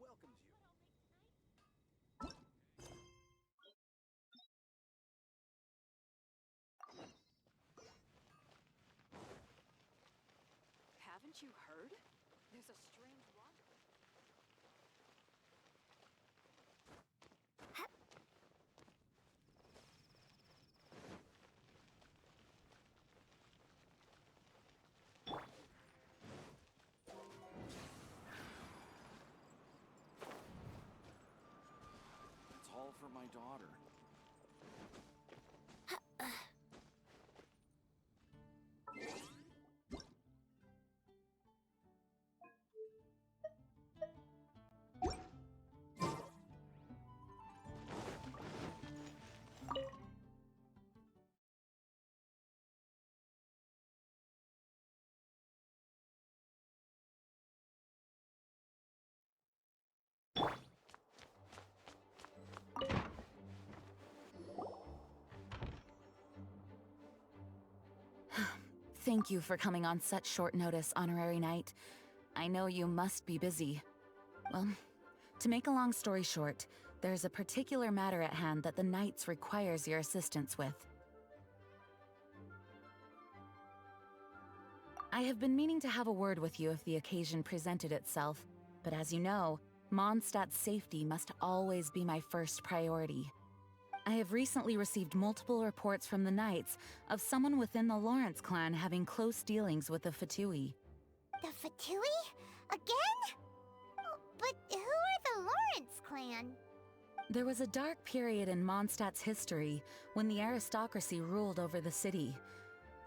welcomes you. Haven't you heard? There's a strange wanderer. It's all for my daughter. Thank you for coming on such short notice, Honorary Knight. I know you must be busy. Well, to make a long story short, there's a particular matter at hand that the Knights requires your assistance with. I have been meaning to have a word with you if the occasion presented itself, but as you know, Mondstadt's safety must always be my first priority. I have recently received multiple reports from the Knights of someone within the Lawrence clan having close dealings with the Fatui. The Fatui? Again? Oh, but who are the Lawrence clan? There was a dark period in Mondstadt's history when the aristocracy ruled over the city.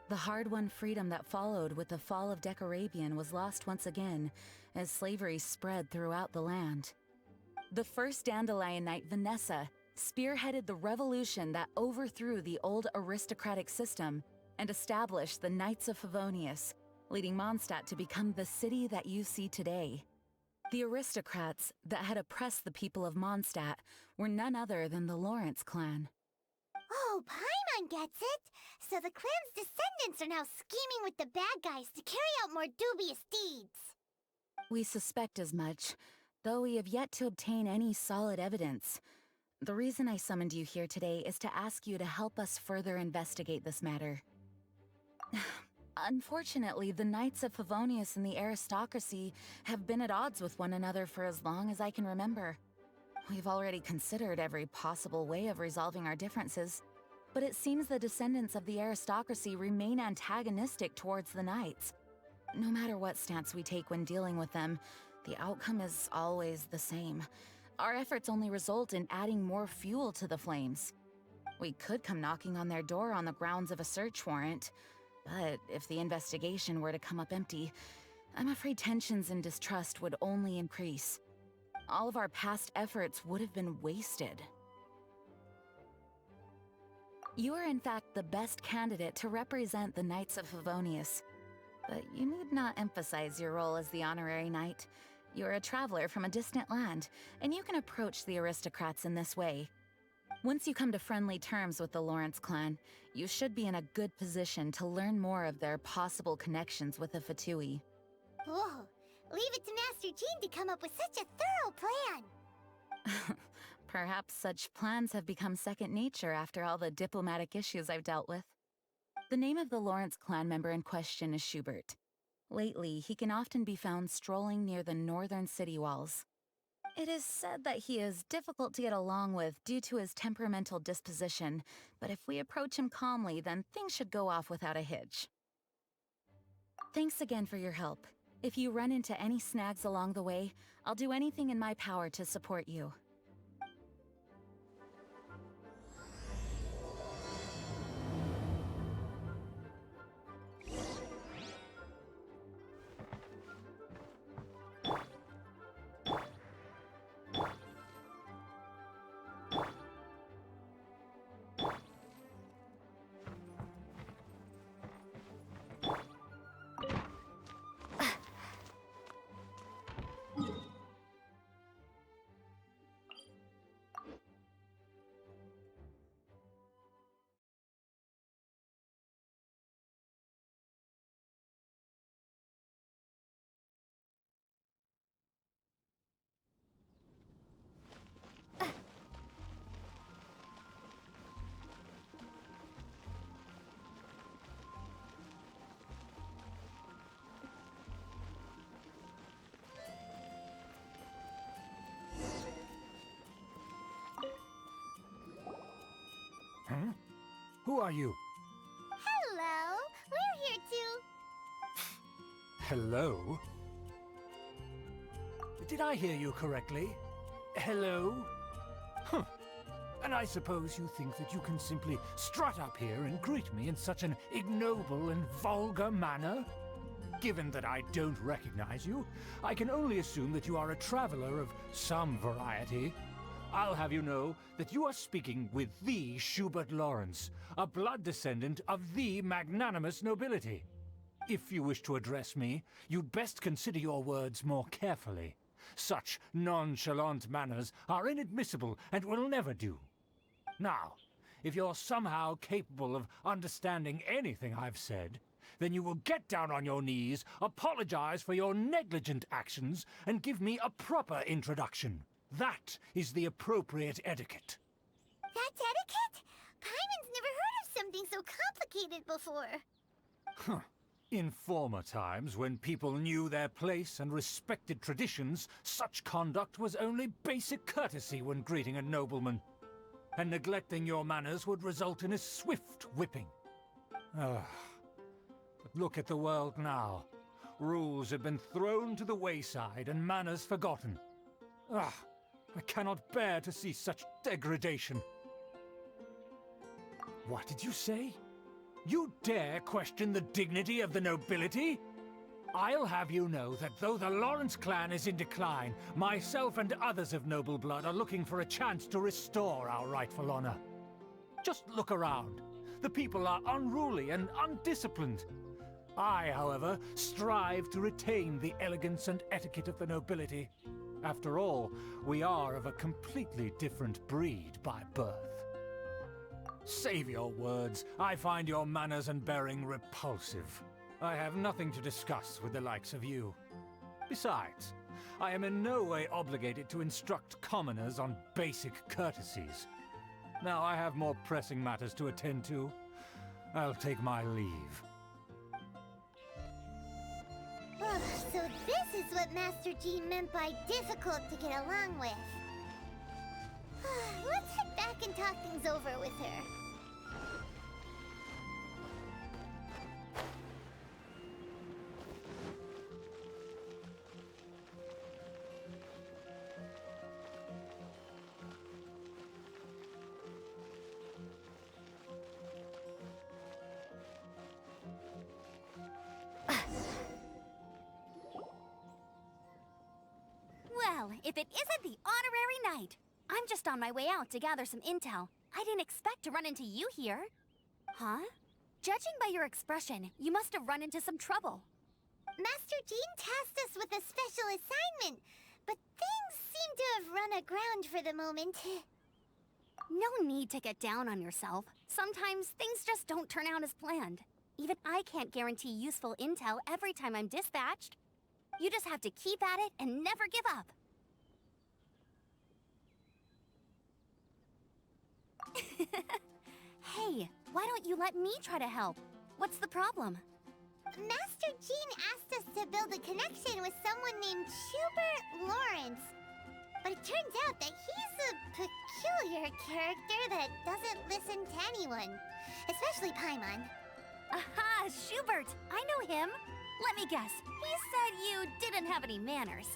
The hard-won freedom that followed with the fall of Decorabian was lost once again as slavery spread throughout the land. The first Dandelion Knight, Vanessa, spearheaded the revolution that overthrew the old aristocratic system and established the Knights of Favonius, leading Mondstadt to become the city that you see today. The aristocrats that had oppressed the people of Mondstadt were none other than the Lawrence clan. Oh, Paimon gets it! So the clan's descendants are now scheming with the bad guys to carry out more dubious deeds. We suspect as much, though we have yet to obtain any solid evidence. The reason I summoned you here today is to ask you to help us further investigate this matter. Unfortunately, the Knights of Favonius and the aristocracy have been at odds with one another for as long as I can remember. We've already considered every possible way of resolving our differences, but it seems the descendants of the aristocracy remain antagonistic towards the Knights. No matter what stance we take when dealing with them, the outcome is always the same. Our efforts only result in adding more fuel to the flames. We could come knocking on their door on the grounds of a search warrant, but if the investigation were to come up empty, I'm afraid tensions and distrust would only increase. All of our past efforts would have been wasted. You are in fact the best candidate to represent the Knights of Favonius, but you need not emphasize your role as the honorary knight. You're a traveler from a distant land, and you can approach the aristocrats in this way. Once you come to friendly terms with the Lawrence clan, you should be in a good position to learn more of their possible connections with the Fatui. Whoa, leave it to Master Jean to come up with such a thorough plan! Perhaps such plans have become second nature after all the diplomatic issues I've dealt with. The name of the Lawrence clan member in question is Schubert. Lately, he can often be found strolling near the northern city walls. It is said that he is difficult to get along with due to his temperamental disposition, but if we approach him calmly, then things should go off without a hitch. Thanks again for your help. If you run into any snags along the way, I'll do anything in my power to support you. are you? Hello. We're here too. Hello? Did I hear you correctly? Hello? Huh. And I suppose you think that you can simply strut up here and greet me in such an ignoble and vulgar manner? Given that I don't recognize you, I can only assume that you are a traveler of some variety. I'll have you know that you are speaking with the Schubert Lawrence, a blood descendant of the magnanimous nobility. If you wish to address me, you'd best consider your words more carefully. Such nonchalant manners are inadmissible and will never do. Now, if you're somehow capable of understanding anything I've said, then you will get down on your knees, apologize for your negligent actions, and give me a proper introduction. That is the appropriate etiquette. That's etiquette? Paimon's never heard of something so complicated before. Huh. In former times, when people knew their place and respected traditions, such conduct was only basic courtesy when greeting a nobleman. And neglecting your manners would result in a swift whipping. But look at the world now. Rules have been thrown to the wayside and manners forgotten. I cannot bear to see such degradation. What did you say? You dare question the dignity of the nobility? I'll have you know that though the Lawrence clan is in decline, myself and others of noble blood are looking for a chance to restore our rightful honor. Just look around. The people are unruly and undisciplined. I, however, strive to retain the elegance and etiquette of the nobility. After all, we are of a completely different breed by birth. Save your words. I find your manners and bearing repulsive. I have nothing to discuss with the likes of you. Besides, I am in no way obligated to instruct commoners on basic courtesies. Now I have more pressing matters to attend to. I'll take my leave. So this is what Master Jean meant by difficult to get along with. Let's head back and talk things over with her. Well, if it isn't the honorary knight! I'm just on my way out to gather some intel. I didn't expect to run into you here. Huh? Judging by your expression, you must have run into some trouble. Master Jean tasked us with a special assignment, but things seem to have run aground for the moment. No need to get down on yourself. Sometimes things just don't turn out as planned. Even I can't guarantee useful intel every time I'm dispatched. You just have to keep at it and never give up. Hey, why don't you let me try to help? What's the problem? Master Jean asked us to build a connection with someone named Schubert Lawrence. But it turns out that he's a peculiar character that doesn't listen to anyone, especially Paimon. Aha, Schubert! I know him! Let me guess, he said you didn't have any manners.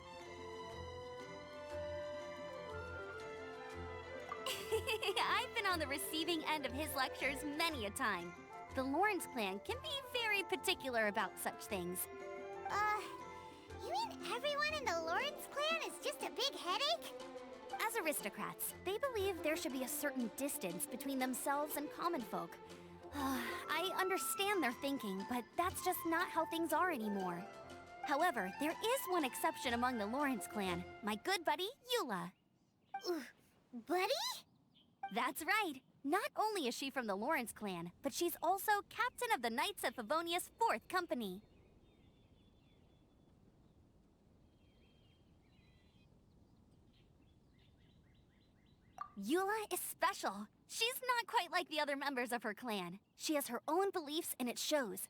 I've been on the receiving end of his lectures many a time. The Lawrence clan can be very particular about such things. You mean everyone in the Lawrence clan is just a big headache? As aristocrats, they believe there should be a certain distance between themselves and common folk. I understand their thinking, but that's just not how things are anymore. However, there is one exception among the Lawrence clan, my good buddy, Eula. Buddy? That's right. Not only is she from the Lawrence clan, but she's also captain of the Knights of Favonia's 4th Company. Eula is special. She's not quite like the other members of her clan. She has her own beliefs and it shows.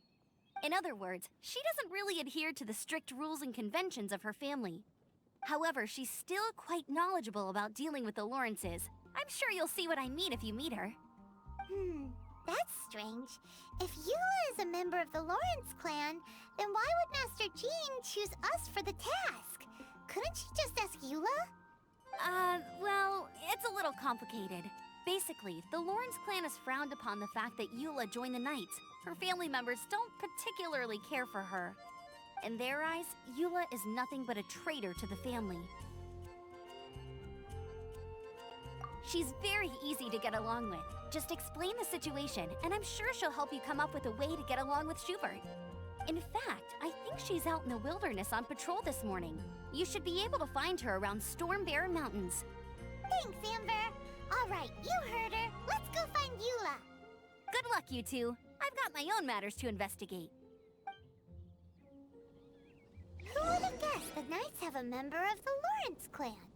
In other words, she doesn't really adhere to the strict rules and conventions of her family. However, she's still quite knowledgeable about dealing with the Lawrences. I'm sure you'll see what I mean if you meet her. That's strange. If Eula is a member of the Lawrence clan, then why would Master Jean choose us for the task? Couldn't she just ask Eula? Well, it's a little complicated. Basically, the Lawrence clan is frowned upon the fact that Eula joined the Knights. Her family members don't particularly care for her. In their eyes, Eula is nothing but a traitor to the family. She's very easy to get along with. Just explain the situation, and I'm sure she'll help you come up with a way to get along with Schubert. In fact, I think she's out in the wilderness on patrol this morning. You should be able to find her around Storm Bear Mountains. Thanks, Amber. All right, you heard her. Let's go find Eula. Good luck, you two. I've got my own matters to investigate. Who would have guessed the Knights have a member of the Lawrence clan?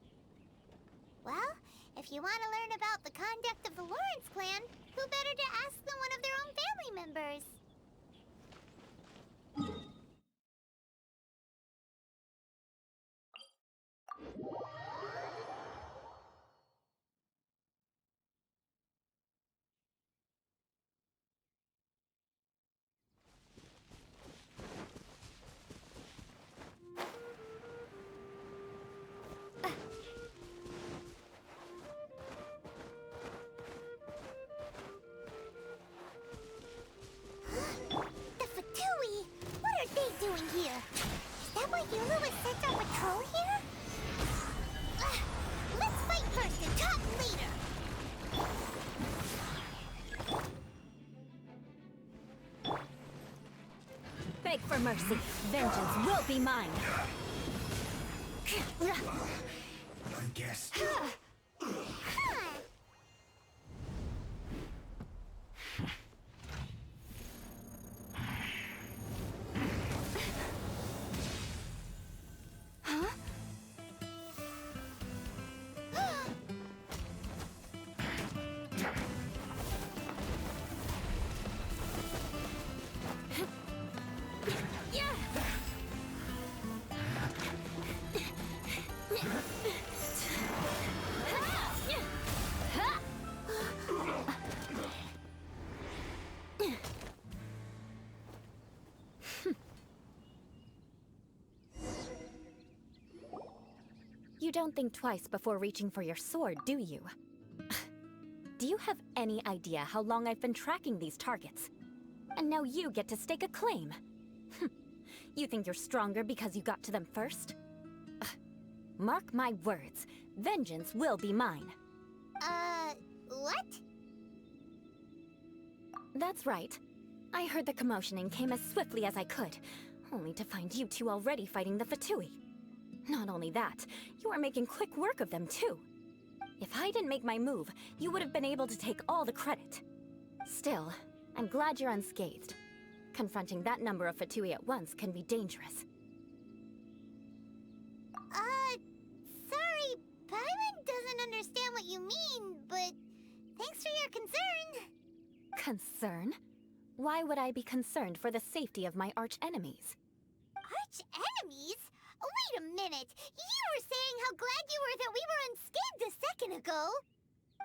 Well, if you want to learn about the conduct of the Lawrence clan, who better to ask than one of their own family members? The Fatui! What are they doing here? Is that why Eula was sent on patrol here? Let's fight first and talk later! Beg for mercy. Vengeance will be mine. I guess. You don't think twice before reaching for your sword, do you? Do you have any idea how long I've been tracking these targets? And now you get to stake a claim. You think you're stronger because you got to them first? Mark my words, vengeance will be mine. What? That's right. I heard the commotion and came as swiftly as I could, only to find you two already fighting the Fatui. Not only that, you are making quick work of them too. If I didn't make my move, you would have been able to take all the credit. Still, I'm glad you're unscathed. Confronting that number of Fatui at once can be dangerous. Sorry, Paimon doesn't understand what you mean, but thanks for your concern. Concern? Why would I be concerned for the safety of my arch-enemies? Arch-enemies? Wait a minute! You were saying how glad you were that we were unscathed a second ago!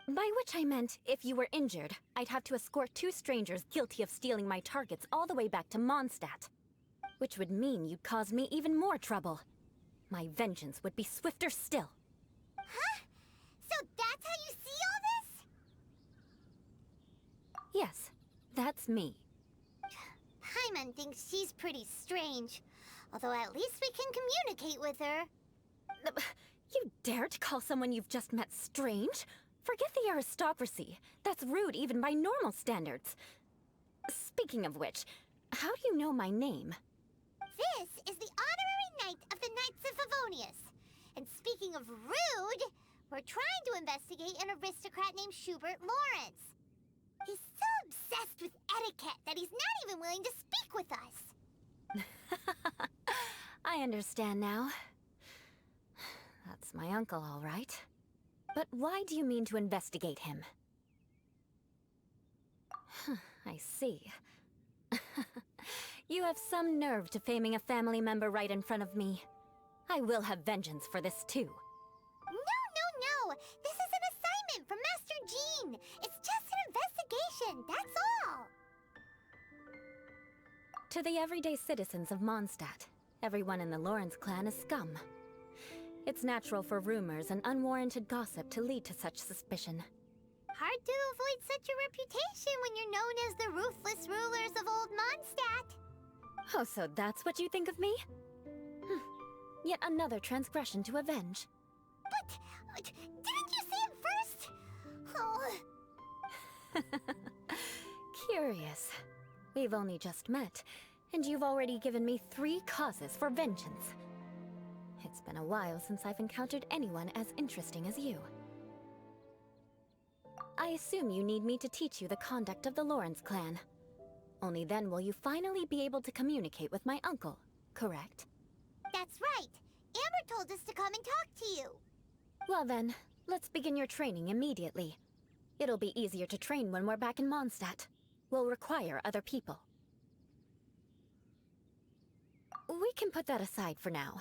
By which I meant, if you were injured, I'd have to escort two strangers guilty of stealing my targets all the way back to Mondstadt. Which would mean you'd cause me even more trouble. My vengeance would be swifter still. Huh? So that's how you see all this? Yes, that's me. Paimon thinks she's pretty strange. Although at least we can communicate with her. You dare to call someone you've just met strange? Forget the aristocracy. That's rude even by normal standards. Speaking of which, how do you know my name? This is the honorary knight of the Knights of Favonius. And speaking of rude, we're trying to investigate an aristocrat named Schubert Lawrence. He's so obsessed with etiquette that he's not even willing to speak with us. I understand now. That's my uncle, all right. But why do you mean to investigate him? I see. You have some nerve to faming a family member right in front of me. I will have vengeance for this too. No! This is an assignment from Master Jean! It's just an information, that's all! To the everyday citizens of Mondstadt, everyone in the Lawrence clan is scum. It's natural for rumors and unwarranted gossip to lead to such suspicion. Hard to avoid such a reputation when you're known as the ruthless rulers of old Mondstadt. Oh, so that's what you think of me? Yet another transgression to avenge. But didn't you say it first? Oh. Curious. We've only just met, and you've already given me 3 causes for vengeance. It's been a while since I've encountered anyone as interesting as you. I assume you need me to teach you the conduct of the Lawrence clan. Only then will you finally be able to communicate with my uncle, correct? That's right. Amber told us to come and talk to you. Well then, let's begin your training immediately. It'll be easier to train when we're back in Mondstadt. We'll require other people. We can put that aside for now.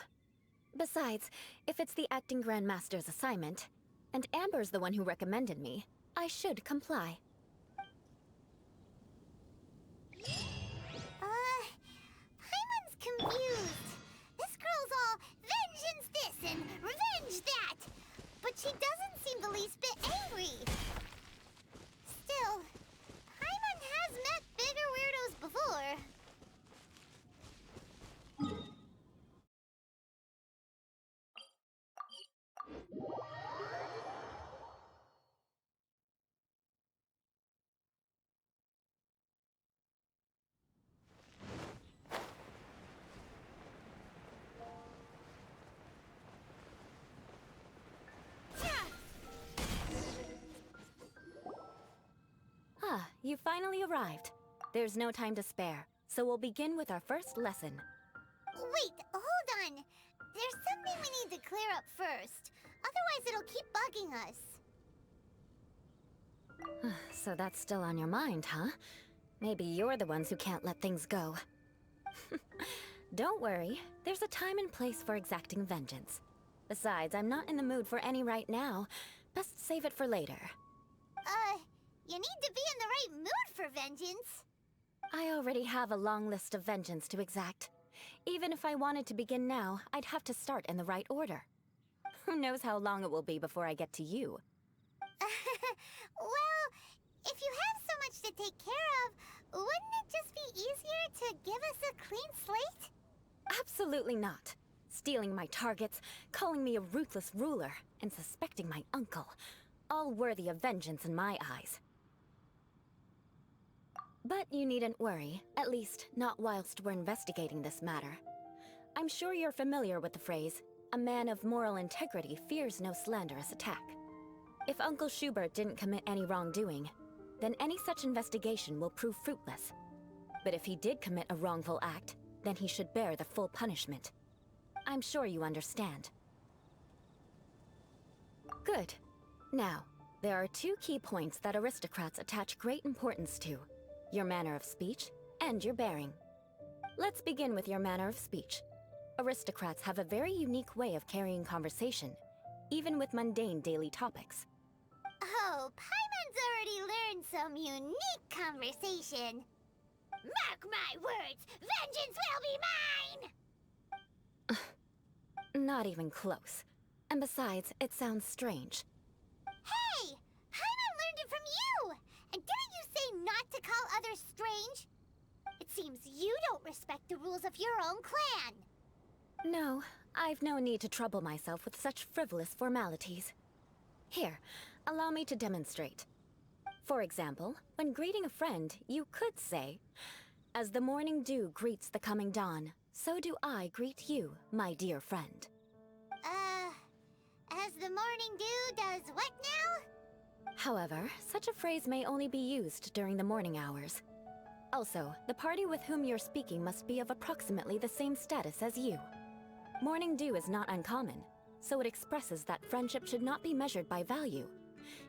Besides, if it's the acting Grandmaster's assignment, and Amber's the one who recommended me, I should comply. Paimon's confused. This girl's all vengeance this and revenge that. But she doesn't seem the least bit angry. Still, Paimon has met bigger weirdos before. Ah, you finally arrived. There's no time to spare, so we'll begin with our first lesson. Wait, hold on. There's something we need to clear up first. Otherwise it'll keep bugging us. So that's still on your mind, huh? Maybe you're the ones who can't let things go. Don't worry, there's a time and place for exacting vengeance. Besides, I'm not in the mood for any right now. Best save it for later. You need to be in the right mood for vengeance. I already have a long list of vengeance to exact. Even if I wanted to begin now, I'd have to start in the right order. Who knows how long it will be before I get to you? Well, if you have so much to take care of, wouldn't it just be easier to give us a clean slate? Absolutely not. Stealing my targets, calling me a ruthless ruler, and suspecting my uncle. All worthy of vengeance in my eyes. But you needn't worry, at least not whilst we're investigating this matter. I'm sure you're familiar with the phrase, a man of moral integrity fears no slanderous attack. If Uncle Schubert didn't commit any wrongdoing, then any such investigation will prove fruitless. But if he did commit a wrongful act, then he should bear the full punishment. I'm sure you understand. Good. Now, there are 2 key points that aristocrats attach great importance to. Your manner of speech, and your bearing. Let's begin with your manner of speech. Aristocrats have a very unique way of carrying conversation, even with mundane daily topics. Oh, Paimon's already learned some unique conversation. Mark my words, vengeance will be mine! Not even close. And besides, it sounds strange. Hey! Paimon learned it from you! And didn't you say not to call others strange? It seems you don't respect the rules of your own clan. No, I've no need to trouble myself with such frivolous formalities. Here, allow me to demonstrate. For example, when greeting a friend, you could say, "As the morning dew greets the coming dawn, so do I greet you, my dear friend." As the morning dew does what now? However, such a phrase may only be used during the morning hours. Also, the party with whom you're speaking must be of approximately the same status as you. Morning dew is not uncommon, so it expresses that friendship should not be measured by value,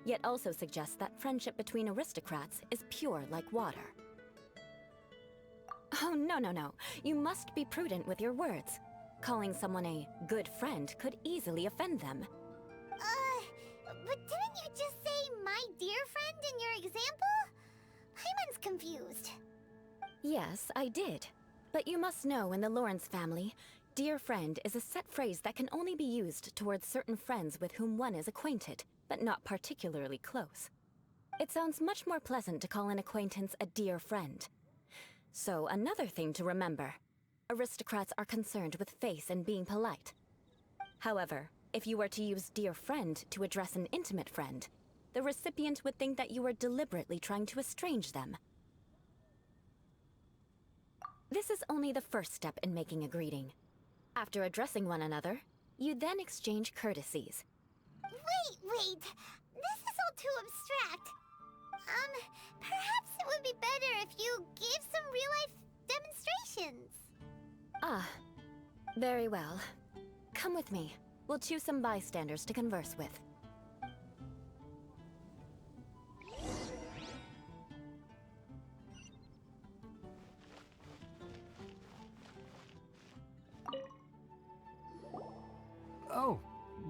yet also suggests that friendship between aristocrats is pure like water. Oh, no. You must be prudent with your words. Calling someone a good friend could easily offend them. But didn't you just say my dear friend in your example? Paimon's confused. Yes, I did. But you must know in the Lawrence family, dear friend is a set phrase that can only be used towards certain friends with whom one is acquainted, but not particularly close. It sounds much more pleasant to call an acquaintance a dear friend. So another thing to remember. Aristocrats are concerned with face and being polite. However, if you were to use dear friend to address an intimate friend, the recipient would think that you were deliberately trying to estrange them. This is only the first step in making a greeting. After addressing one another, you then exchange courtesies. Wait. This is all too abstract. Perhaps it would be better if you gave some real-life demonstrations. Ah, very well. Come with me. We'll choose some bystanders to converse with. Oh,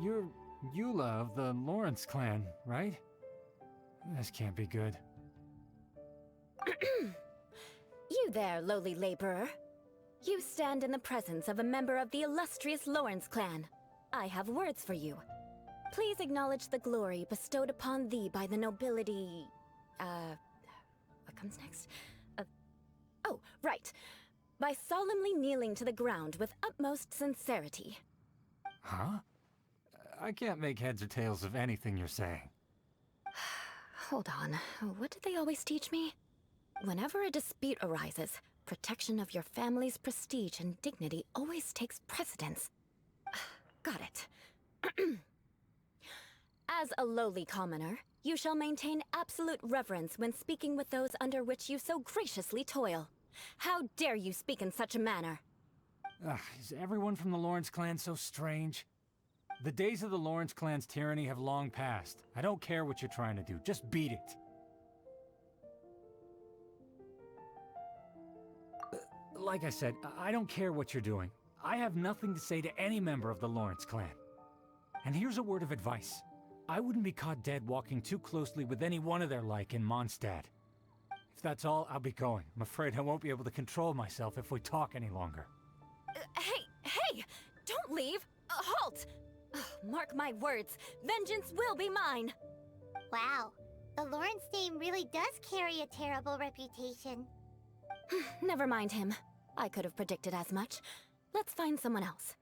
you're Eula of the Lawrence clan, right? This can't be good. You there, lowly laborer. You stand in the presence of a member of the illustrious Lawrence clan. I have words for you. Please acknowledge the glory bestowed upon thee by the nobility... what comes next? Oh, right. By solemnly kneeling to the ground with utmost sincerity. Huh? I can't make heads or tails of anything you're saying. Hold on. What did they always teach me? Whenever a dispute arises, protection of your family's prestige and dignity always takes precedence. Got it. As a lowly commoner, you shall maintain absolute reverence when speaking with those under which you so graciously toil. How dare you speak in such a manner? Is everyone from the Lawrence clan so strange? The days of the Lawrence clan's tyranny have long passed. I don't care what you're trying to do, just beat it. Like I said, I don't care what you're doing. I have nothing to say to any member of the Lawrence clan. And here's a word of advice. I wouldn't be caught dead walking too closely with any one of their like in Mondstadt. If that's all, I'll be going. I'm afraid I won't be able to control myself if we talk any longer. Hey! Don't leave! Halt! Mark my words, vengeance will be mine! Wow, the Lawrence name really does carry a terrible reputation. Never mind him. I could have predicted as much. Let's find someone else.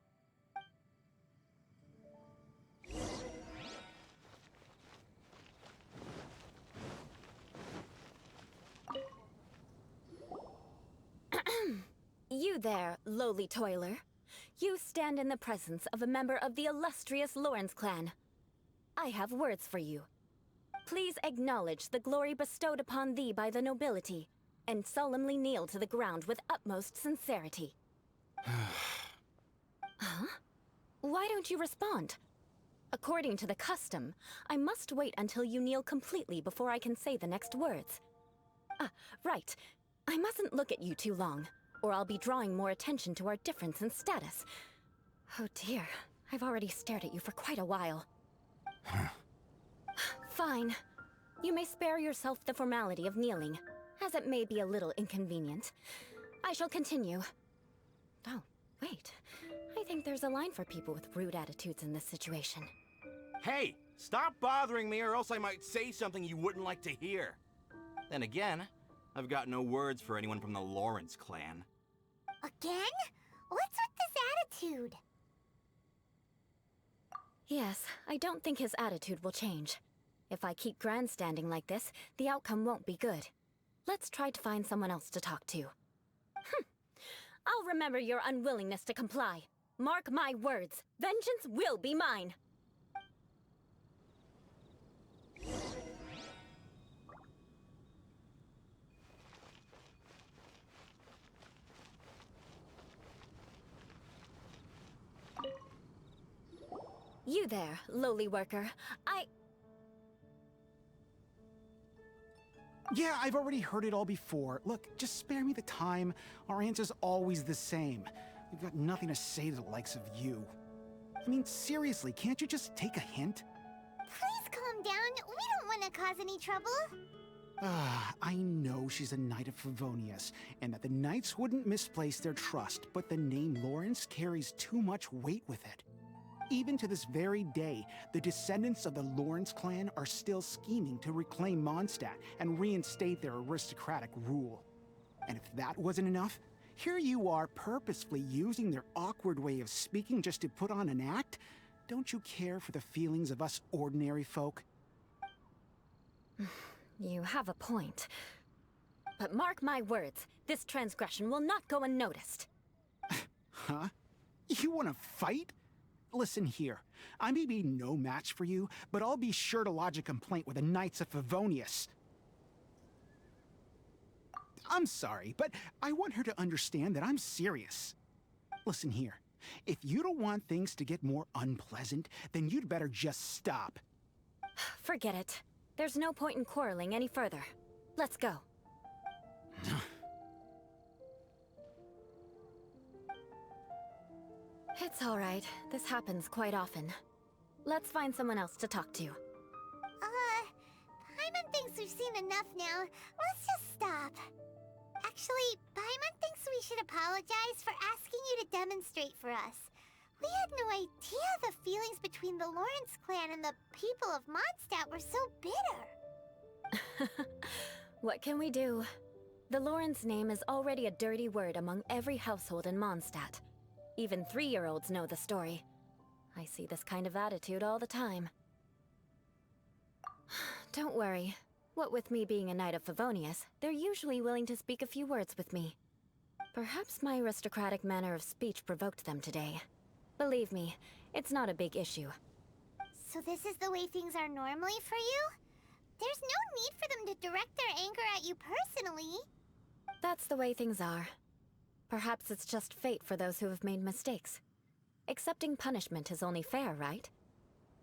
You there, lowly toiler. You stand in the presence of a member of the illustrious Lawrence clan. I have words for you. Please acknowledge the glory bestowed upon thee by the nobility, and solemnly kneel to the ground with utmost sincerity. Huh? Why don't you respond? According to the custom, I must wait until you kneel completely before I can say the next words. Right. I mustn't look at you too long, or I'll be drawing more attention to our difference in status. Oh dear, I've already stared at you for quite a while. Fine. You may spare yourself the formality of kneeling, as it may be a little inconvenient. I shall continue. Oh, wait. I think there's a line for people with rude attitudes in this situation. Hey, stop bothering me or else I might say something you wouldn't like to hear. Then again, I've got no words for anyone from the Lawrence clan. Again? What's with this attitude? Yes, I don't think his attitude will change. If I keep grandstanding like this, the outcome won't be good. Let's try to find someone else to talk to. I'll remember your unwillingness to comply. Mark my words, vengeance will be mine! You there, lowly worker. Yeah, I've already heard it all before. Look, just spare me the time. Our answer's always the same. We've got nothing to say to the likes of you. I mean, seriously, can't you just take a hint? Please calm down. We don't want to cause any trouble. I know she's a Knight of Favonius, and that the Knights wouldn't misplace their trust, but the name Lawrence carries too much weight with it. Even to this very day, the descendants of the Lawrence clan are still scheming to reclaim Mondstadt and reinstate their aristocratic rule. And if that wasn't enough, here you are purposefully using their awkward way of speaking just to put on an act? Don't you care for the feelings of us ordinary folk? You have a point. But mark my words, this transgression will not go unnoticed. Huh? You want to fight? Listen here, I may be no match for you, but I'll be sure to lodge a complaint with the Knights of Favonius. I'm sorry, but I want her to understand that I'm serious. Listen here, if you don't want things to get more unpleasant, then you'd better just stop. Forget it. There's no point in quarreling any further. Let's go. It's all right. This happens quite often. Let's find someone else to talk to. Paimon thinks we've seen enough now. Let's just stop. Actually, Paimon thinks we should apologize for asking you to demonstrate for us. We had no idea the feelings between the Lawrence clan and the people of Mondstadt were so bitter. What can we do? The Lawrence name is already a dirty word among every household in Mondstadt. Even 3-year-olds know the story. I see this kind of attitude all the time. Don't worry. What with me being a Knight of Favonius, they're usually willing to speak a few words with me. Perhaps my aristocratic manner of speech provoked them today. Believe me, it's not a big issue. So this is the way things are normally for you? There's no need for them to direct their anger at you personally. That's the way things are. Perhaps it's just fate for those who have made mistakes. Accepting punishment is only fair, right?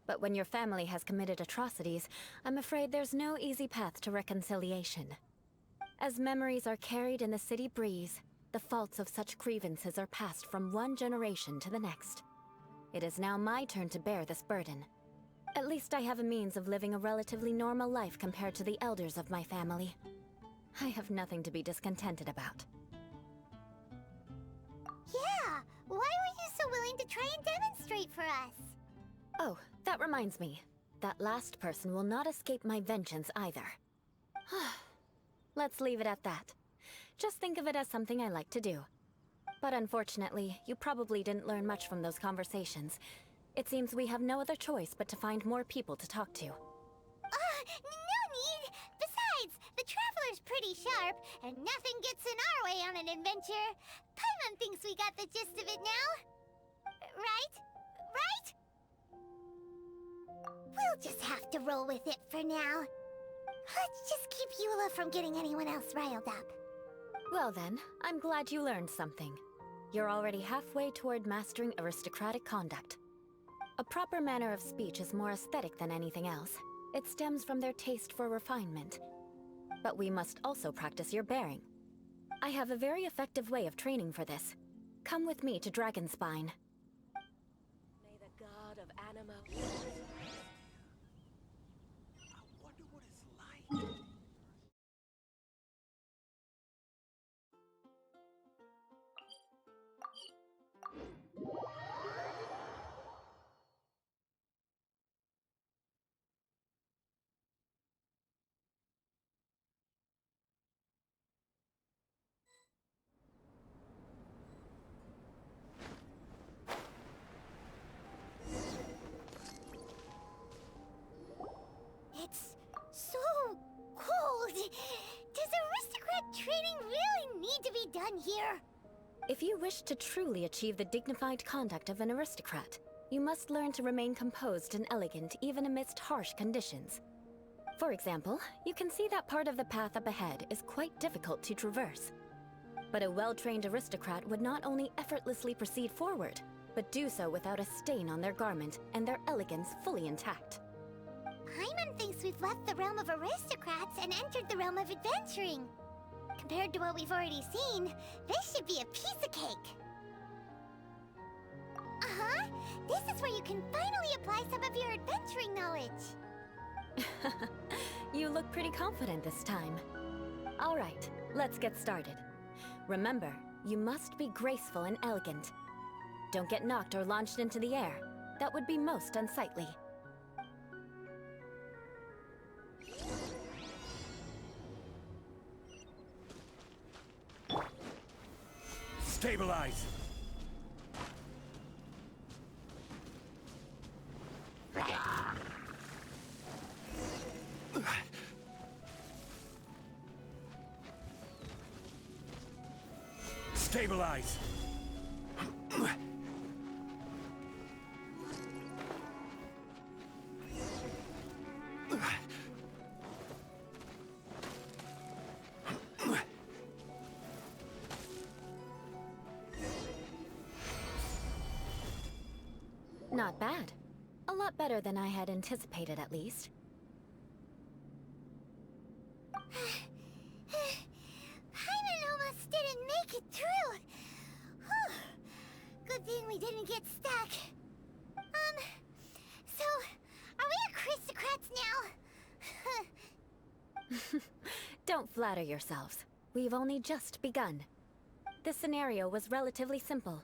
But when your family has committed atrocities, I'm afraid there's no easy path to reconciliation. As memories are carried in the city breeze, the faults of such grievances are passed from one generation to the next. It is now my turn to bear this burden. At least I have a means of living a relatively normal life compared to the elders of my family. I have nothing to be discontented about. Yeah, why were you so willing to try and demonstrate for us? Oh, that reminds me. That last person will not escape my vengeance either. Let's leave it at that. Just think of it as something I like to do. But unfortunately, you probably didn't learn much from those conversations. It seems we have no other choice but to find more people to talk to. No need! Besides, the Traveler's pretty sharp, and nothing gets in our way on an adventure. Paimon thinks we got the gist of it now. Right? Right? We'll just have to roll with it for now. Let's just keep Eula from getting anyone else riled up. Well then, I'm glad you learned something. You're already halfway toward mastering aristocratic conduct. A proper manner of speech is more aesthetic than anything else. It stems from their taste for refinement. But we must also practice your bearing. I have a very effective way of training for this. Come with me to Dragonspine. May the god of anima. I wonder what it's like. It's so cold. Does aristocrat training really need to be done here? If you wish to truly achieve the dignified conduct of an aristocrat, you must learn to remain composed and elegant even amidst harsh conditions. For example, you can see that part of the path up ahead is quite difficult to traverse. But a well-trained aristocrat would not only effortlessly proceed forward, but do so without a stain on their garment and their elegance fully intact. Paimon thinks we've left the realm of aristocrats and entered the realm of adventuring. Compared to what we've already seen, this should be a piece of cake. Uh-huh. This is where you can finally apply some of your adventuring knowledge. You look pretty confident this time. All right, let's get started. Remember, you must be graceful and elegant. Don't get knocked or launched into the air. That would be most unsightly. Stabilize! Stabilize! Not bad. A lot better than I had anticipated, at least. Paimon almost didn't make it through. Whew. Good thing we didn't get stuck. So, are we aristocrats now? Don't flatter yourselves. We've only just begun. This scenario was relatively simple.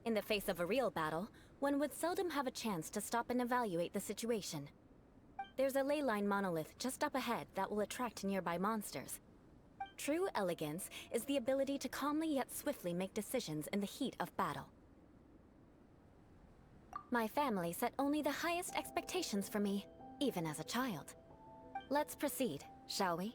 In the face of a real battle, one would seldom have a chance to stop and evaluate the situation. There's a ley line monolith just up ahead that will attract nearby monsters. True elegance is the ability to calmly yet swiftly make decisions in the heat of battle. My family set only the highest expectations for me, even as a child. Let's proceed, shall we?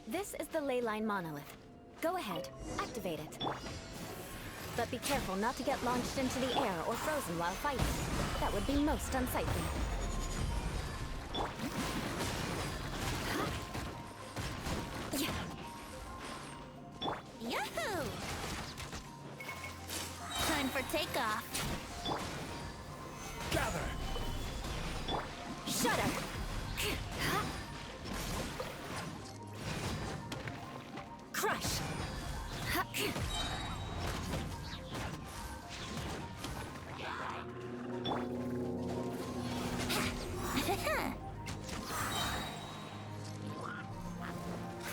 This is the ley line monolith. Go ahead, activate it. But be careful not to get launched into the air or frozen while fighting. That would be most unsightly. Yahoo! Time for takeoff. Gather! Shudder! Crush!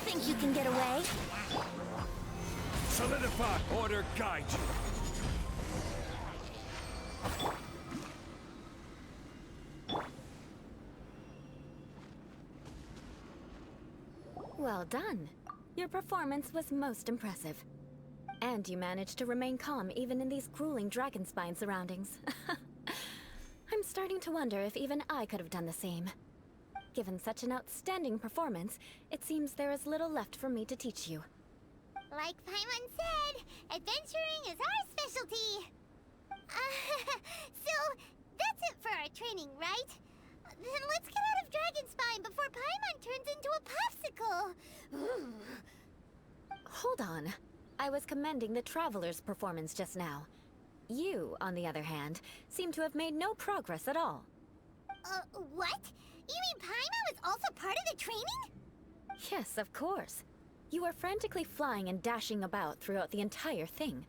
Think you can get away? Solidify! Order guide you! Well done. Your performance was most impressive. And you managed to remain calm even in these grueling dragon spine surroundings. I'm starting to wonder if even I could have done the same. Given such an outstanding performance, it seems there is little left for me to teach you. Like Paimon said, adventuring is our specialty. So, that's it for our training, right? Then let's get out of Dragon Spine before Paimon turns into a popsicle. Hold on. I was commending the Traveler's performance just now. You, on the other hand, seem to have made no progress at all. What? You mean Paimon was also part of the training? Yes, of course. You were frantically flying and dashing about throughout the entire thing.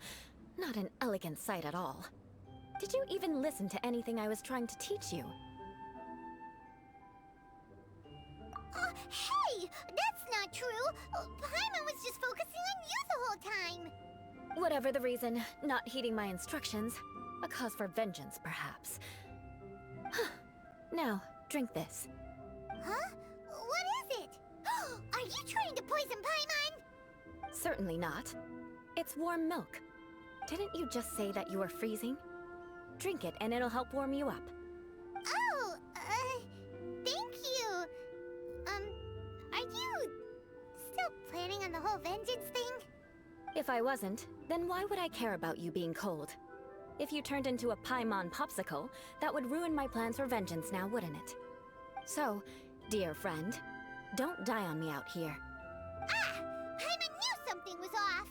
Not an elegant sight at all. Did you even listen to anything I was trying to teach you? Hey! That's not true! Paimon was just focusing on you the whole time! Whatever the reason, not heeding my instructions. A cause for vengeance, perhaps. Now, drink this. Huh? What is it? Are you trying to poison Paimon? Certainly not. It's warm milk. Didn't you just say that you were freezing? Drink it and it'll help warm you up. Oh, thank you. Are you still planning on the whole vengeance thing? If I wasn't, then why would I care about you being cold? If you turned into a Paimon popsicle, that would ruin my plans for vengeance now, wouldn't it? So, dear friend, don't die on me out here. Ah! Paimon knew something was off!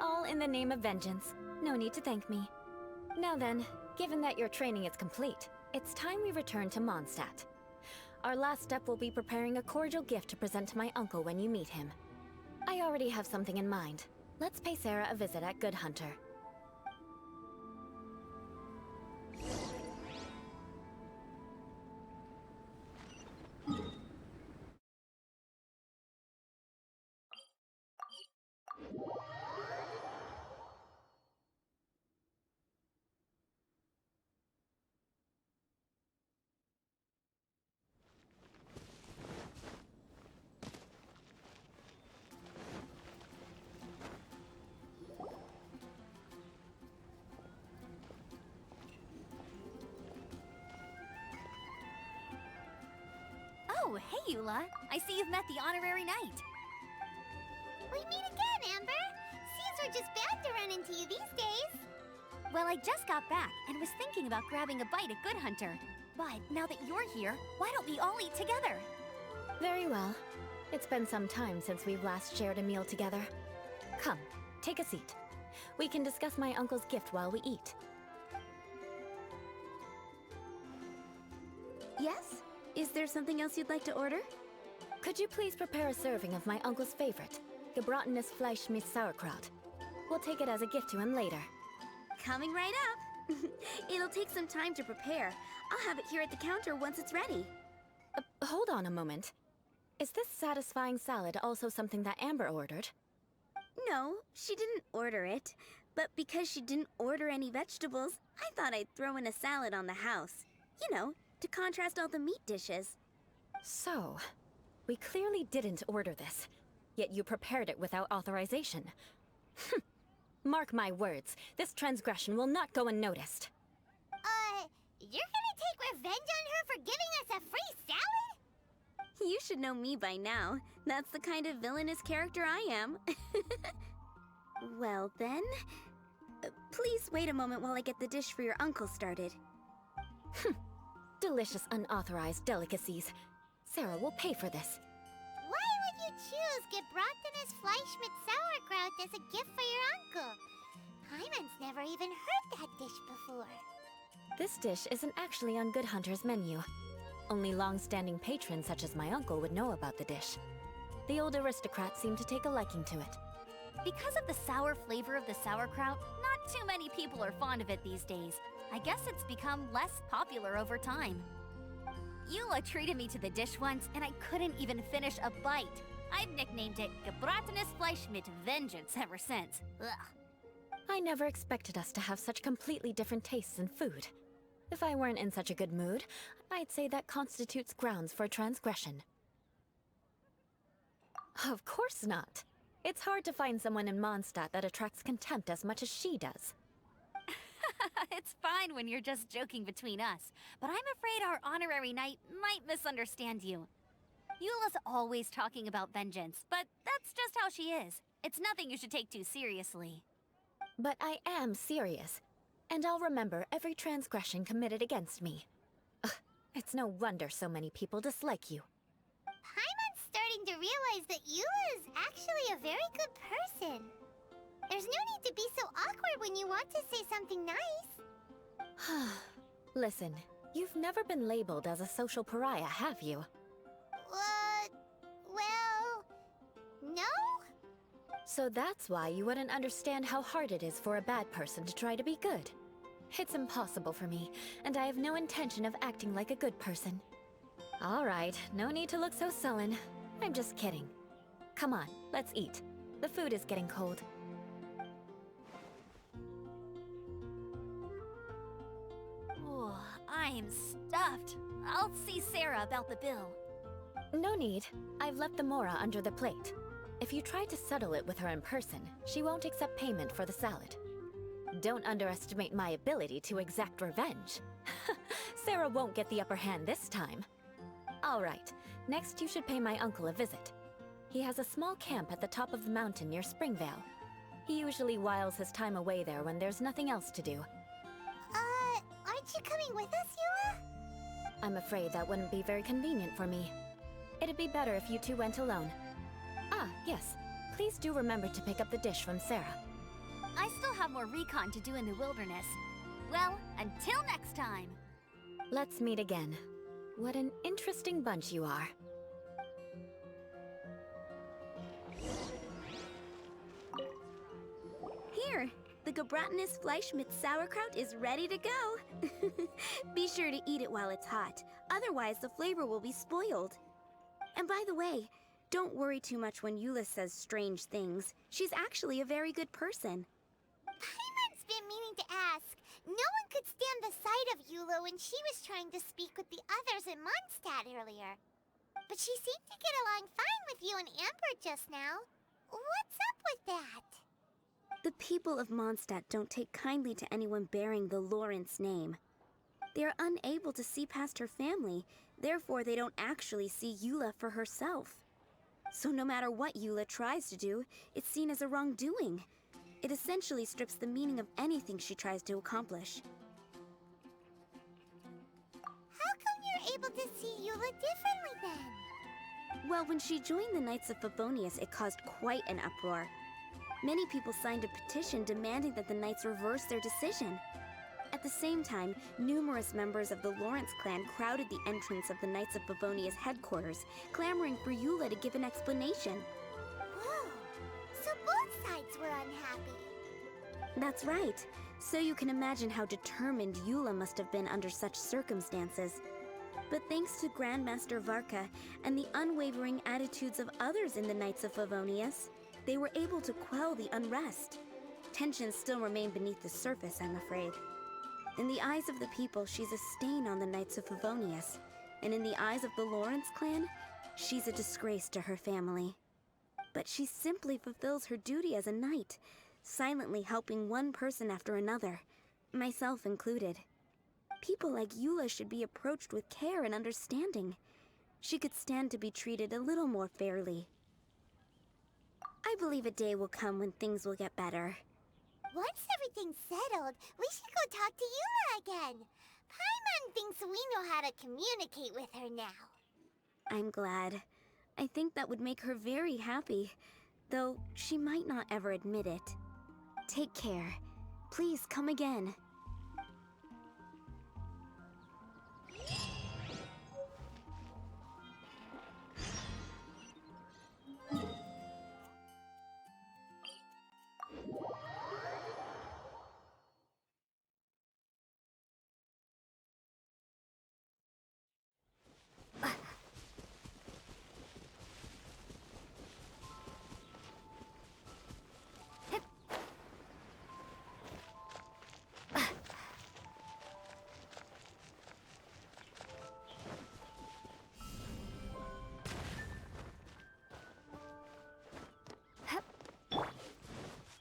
All in the name of vengeance. No need to thank me. Now then, given that your training is complete, it's time we return to Mondstadt. Our last step will be preparing a cordial gift to present to my uncle when you meet him. I already have something in mind. Let's pay Sarah a visit at Good Hunter. Oh, hey, Eula. I see you've met the honorary knight. We meet again, Amber. Seems we're just bound to run into you these days. Well, I just got back and was thinking about grabbing a bite at Good Hunter. But now that you're here, why don't we all eat together? Very well. It's been some time since we've last shared a meal together. Come, take a seat. We can discuss my uncle's gift while we eat. Yes? Is there something else you'd like to order? Could you please prepare a serving of my uncle's favorite, gebratenes Fleisch mit Sauerkraut? We'll take it as a gift to him later. Coming right up. It'll take some time to prepare. I'll have it here at the counter once it's ready. Hold on a moment. Is this satisfying salad also something that Amber ordered? No, she didn't order it. But because she didn't order any vegetables, I thought I'd throw in a salad on the house. You know, to contrast all the meat dishes. So, we clearly didn't order this, yet you prepared it without authorization. Mark my words, this transgression will not go unnoticed. You're gonna take revenge on her for giving us a free salad? You should know me by now. That's the kind of villainous character I am. Well then, please wait a moment while I get the dish for your uncle started. Delicious unauthorized delicacies. Sarah will pay for this. Why would you choose gebratenes Fleisch mit Sauerkraut as a gift for your uncle? Paimon's never even heard that dish before. This dish isn't actually on Good Hunter's menu. Only long-standing patrons such as my uncle would know about the dish. The old aristocrats seem to take a liking to it. Because of the sour flavor of the sauerkraut, not too many people are fond of it these days. I guess it's become less popular over time. Eula treated me to the dish once, and I couldn't even finish a bite. I've nicknamed it gebratenes Fleisch mit Vengeance ever since. Ugh. I never expected us to have such completely different tastes in food. If I weren't in such a good mood, I'd say that constitutes grounds for transgression. Of course not. It's hard to find someone in Mondstadt that attracts contempt as much as she does. It's fine when you're just joking between us, but I'm afraid our honorary knight might misunderstand you. Eula's always talking about vengeance, but that's just how she is. It's nothing you should take too seriously. But I am serious, and I'll remember every transgression committed against me. Ugh, it's no wonder so many people dislike you. Paimon's starting to realize that Eula is actually a very good person. There's no need to be so awkward when you want to say something nice. Listen, you've never been labeled as a social pariah, have you? Well, no? So that's why you wouldn't understand how hard it is for a bad person to try to be good. It's impossible for me, and I have no intention of acting like a good person. All right, no need to look so sullen. I'm just kidding. Come on, let's eat. The food is getting cold. Ooh, I am stuffed. I'll see Sarah about the bill. No need. I've left the mora under the plate. If you try to settle it with her in person, she won't accept payment for the salad. Don't underestimate my ability to exact revenge. Sarah won't get the upper hand this time. All right, next you should pay my uncle a visit. He has a small camp at the top of the mountain near Springvale. He usually whiles his time away there when there's nothing else to do. Aren't you coming with us, Eula? I'm afraid that wouldn't be very convenient for me. It'd be better if you two went alone. Ah, yes. Please do remember to pick up the dish from Sarah. I still have more recon to do in the wilderness. Well, until next time. Let's meet again. What an interesting bunch you are. The gebratinous Fleisch mit sauerkraut is ready to go. Be sure to eat it while it's hot, otherwise the flavor will be spoiled. And by the way, don't worry too much when Eula says strange things. She's actually a very good person. Paimon's been meaning to ask. No one could stand the sight of Eula when she was trying to speak with the others in Mondstadt earlier. But she seemed to get along fine with you and Amber just now. What's up with that? The people of Mondstadt don't take kindly to anyone bearing the Lawrence name. They are unable to see past her family, therefore they don't actually see Eula for herself. So no matter what Eula tries to do, it's seen as a wrongdoing. It essentially strips the meaning of anything she tries to accomplish. How come you're able to see Eula differently then? Well, when she joined the Knights of Favonius, it caused quite an uproar. Many people signed a petition demanding that the Knights reverse their decision. At the same time, numerous members of the Lawrence clan crowded the entrance of the Knights of Favonius headquarters, clamoring for Eula to give an explanation. Whoa! So both sides were unhappy. That's right. So you can imagine how determined Eula must have been under such circumstances. But thanks to Grandmaster Varka and the unwavering attitudes of others in the Knights of Favonius, they were able to quell the unrest. Tensions still remain beneath the surface, I'm afraid. In the eyes of the people, she's a stain on the Knights of Favonius. And in the eyes of the Lawrence clan, she's a disgrace to her family. But she simply fulfills her duty as a knight, silently helping one person after another, myself included. People like Eula should be approached with care and understanding. She could stand to be treated a little more fairly. I believe a day will come when things will get better. Once everything's settled, we should go talk to Eula again. Paimon thinks we know how to communicate with her now. I'm glad. I think that would make her very happy, though she might not ever admit it. Take care. Please come again.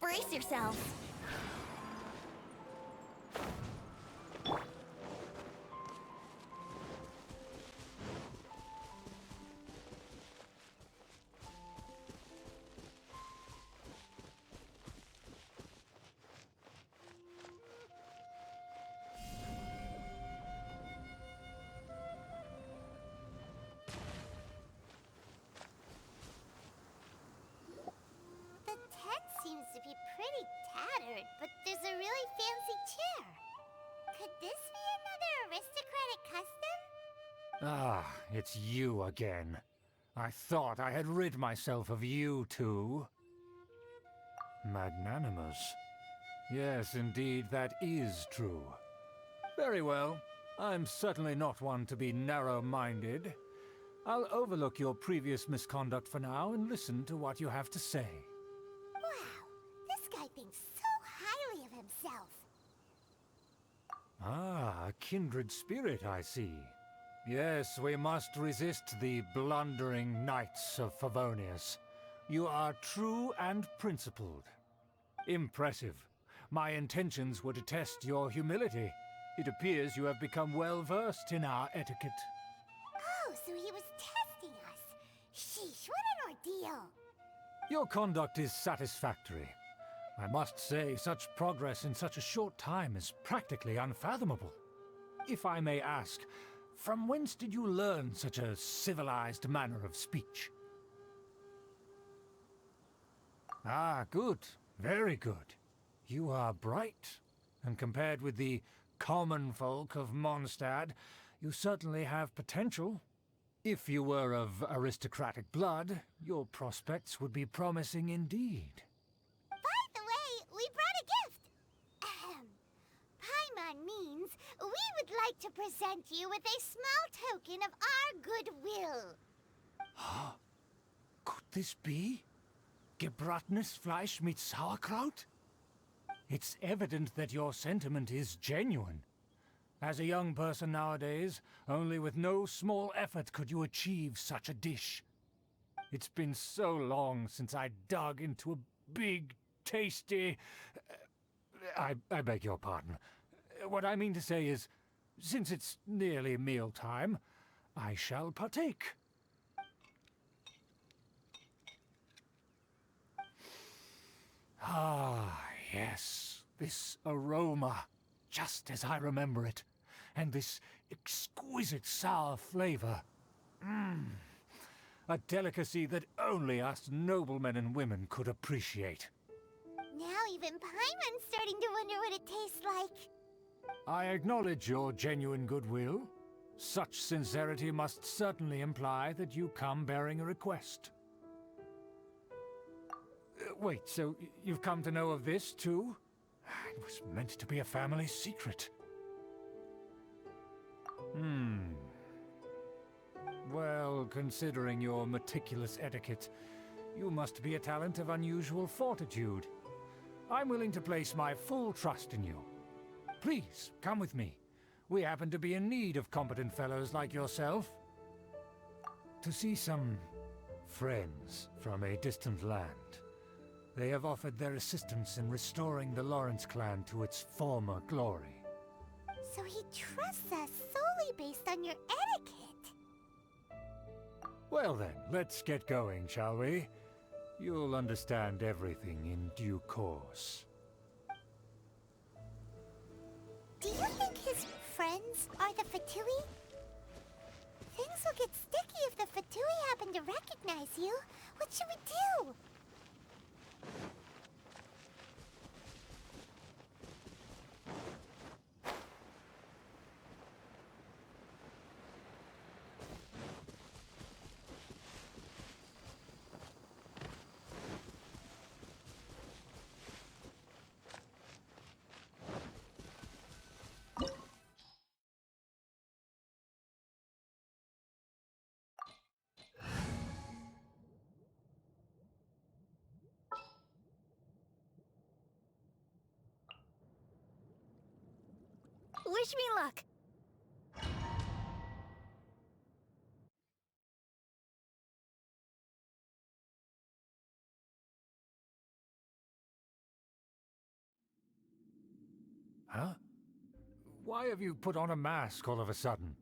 Brace yourselves. The tent seems to be pretty tattered, but there's a really fancy chair. Could this be another aristocratic custom? Ah, it's you again. I thought I had rid myself of you two. Magnanimous. Yes, indeed, that is true. Very well. I'm certainly not one to be narrow-minded. I'll overlook your previous misconduct for now and listen to what you have to say. Wow, this guy thinks so highly of himself. Ah, a kindred spirit, I see. Yes, we must resist the blundering Knights of Favonius. You are true and principled. Impressive. My intentions were to test your humility. It appears you have become well-versed in our etiquette. Oh, so he was testing us. Sheesh, what an ordeal. Your conduct is satisfactory. I must say, such progress in such a short time is practically unfathomable. If I may ask, from whence did you learn such a civilized manner of speech? Ah, good. Very good. You are bright, and compared with the common folk of Mondstadt, you certainly have potential. If you were of aristocratic blood, your prospects would be promising indeed. By the way, we brought a gift. means, we would like to present you with a small token of our goodwill. Huh? Could this be? Gebratenes Fleisch mit Sauerkraut? It's evident that your sentiment is genuine. As a young person nowadays, only with no small effort could you achieve such a dish. It's been so long since I dug into a big, tasty... I beg your pardon. What I mean to say is, since it's nearly mealtime, I shall partake. Ah, yes, this aroma, just as I remember it, and this exquisite sour flavor. A delicacy that only us noblemen and women could appreciate. Now even Paimon's starting to wonder what it tastes like. I acknowledge your genuine goodwill. Such sincerity must certainly imply that you come bearing a request. Wait, so you've come to know of this, too? It was meant to be a family secret. Well, considering your meticulous etiquette, you must be a talent of unusual fortitude. I'm willing to place my full trust in you. Please, come with me. We happen to be in need of competent fellows like yourself. To see some friends from a distant land. They have offered their assistance in restoring the Lawrence clan to its former glory. So he trusts us solely based on your etiquette. Well then, let's get going, shall we? You'll understand everything in due course. Do you think his friends are the Fatui? Things will get sticky if the Fatui happen to recognize you. What should we do? Wish me luck. Huh? Why have you put on a mask all of a sudden?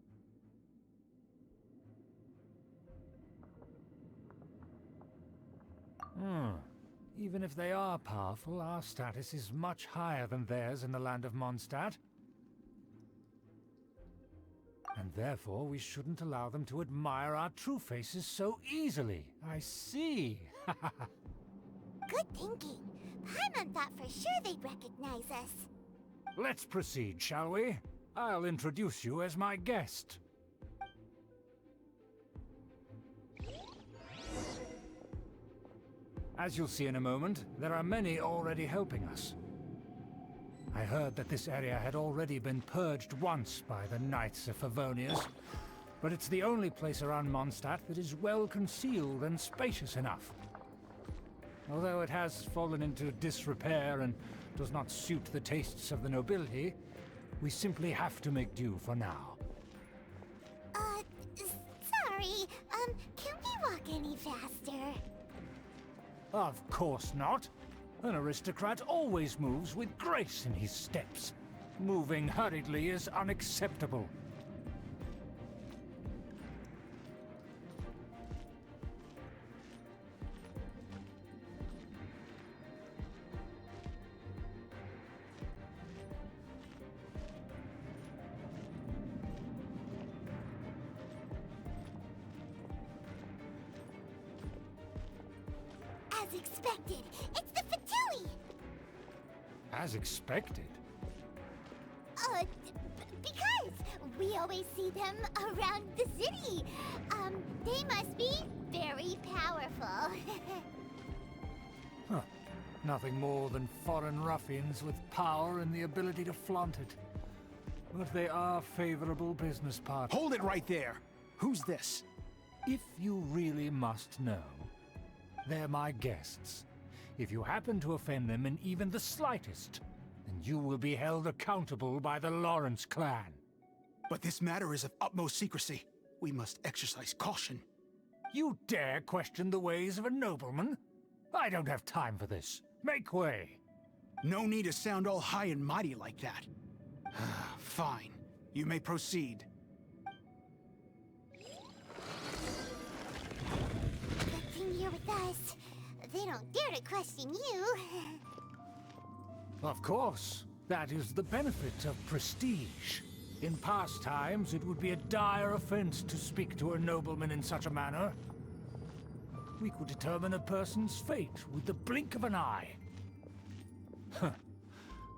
Even if they are powerful, our status is much higher than theirs in the land of Mondstadt. And therefore, we shouldn't allow them to admire our true faces so easily. I see. Good thinking. Paimon thought for sure they'd recognize us. Let's proceed, shall we? I'll introduce you as my guest. As you'll see in a moment, there are many already helping us. I heard that this area had already been purged once by the Knights of Favonius, but it's the only place around Mondstadt that is well concealed and spacious enough. Although it has fallen into disrepair and does not suit the tastes of the nobility, we simply have to make do for now. Sorry, can we walk any faster? Of course not. An aristocrat always moves with grace in his steps. Moving hurriedly is unacceptable. As expected, it's the Fatui! As expected. Because we always see them around the city. They must be very powerful. Nothing more than foreign ruffians with power and the ability to flaunt it. but they are favorable business partners. Hold it right there! Who's this? If you really must know, they're my guests. If you happen to offend them in even the slightest, then you will be held accountable by the Lawrence clan. But this matter is of utmost secrecy. We must exercise caution. You dare question the ways of a nobleman? I don't have time for this. Make way. No need to sound all high and mighty like that. Fine. You may proceed. Good thing you're with us. They don't dare to question you. Of course. That is the benefit of prestige. In past times, it would be a dire offense to speak to a nobleman in such a manner. We could determine a person's fate with the blink of an eye. Huh.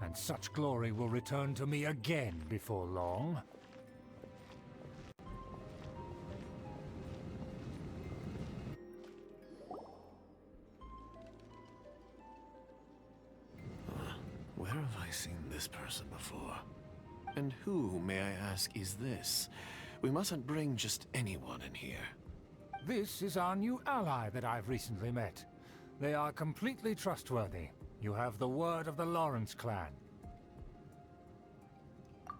And such glory will return to me again before long. Where have I seen this person before? And who, may I ask, is this? We mustn't bring just anyone in here. This is our new ally that I've recently met. They are completely trustworthy. You have the word of the Lawrence clan.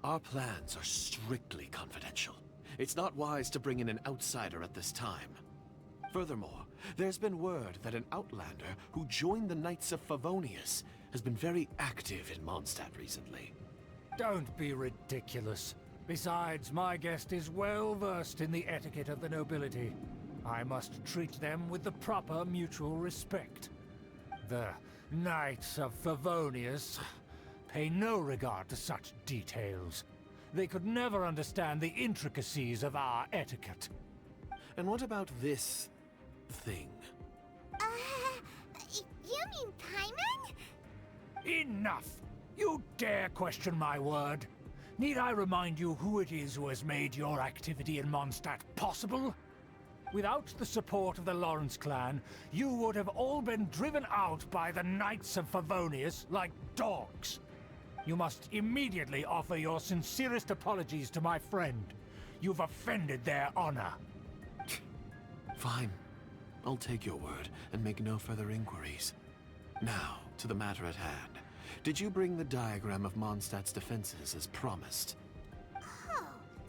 Our plans are strictly confidential. It's not wise to bring in an outsider at this time. Furthermore, there's been word that an outlander who joined the Knights of Favonius has been very active in Mondstadt recently. Don't be ridiculous. Besides, my guest is well versed in the etiquette of the nobility. I must treat them with the proper mutual respect. The Knights of Favonius pay no regard to such details. They could never understand the intricacies of our etiquette. And what about this thing? You mean Paimon? Enough! You dare question my word? Need I remind you who it is who has made your activity in Mondstadt possible? Without the support of the Lawrence clan, you would have all been driven out by the Knights of Favonius like dogs. You must immediately offer your sincerest apologies to my friend. You've offended their honor. Fine. I'll take your word and make no further inquiries. Now, to the matter at hand. Did you bring the diagram of Mondstadt's defenses as promised? Oh,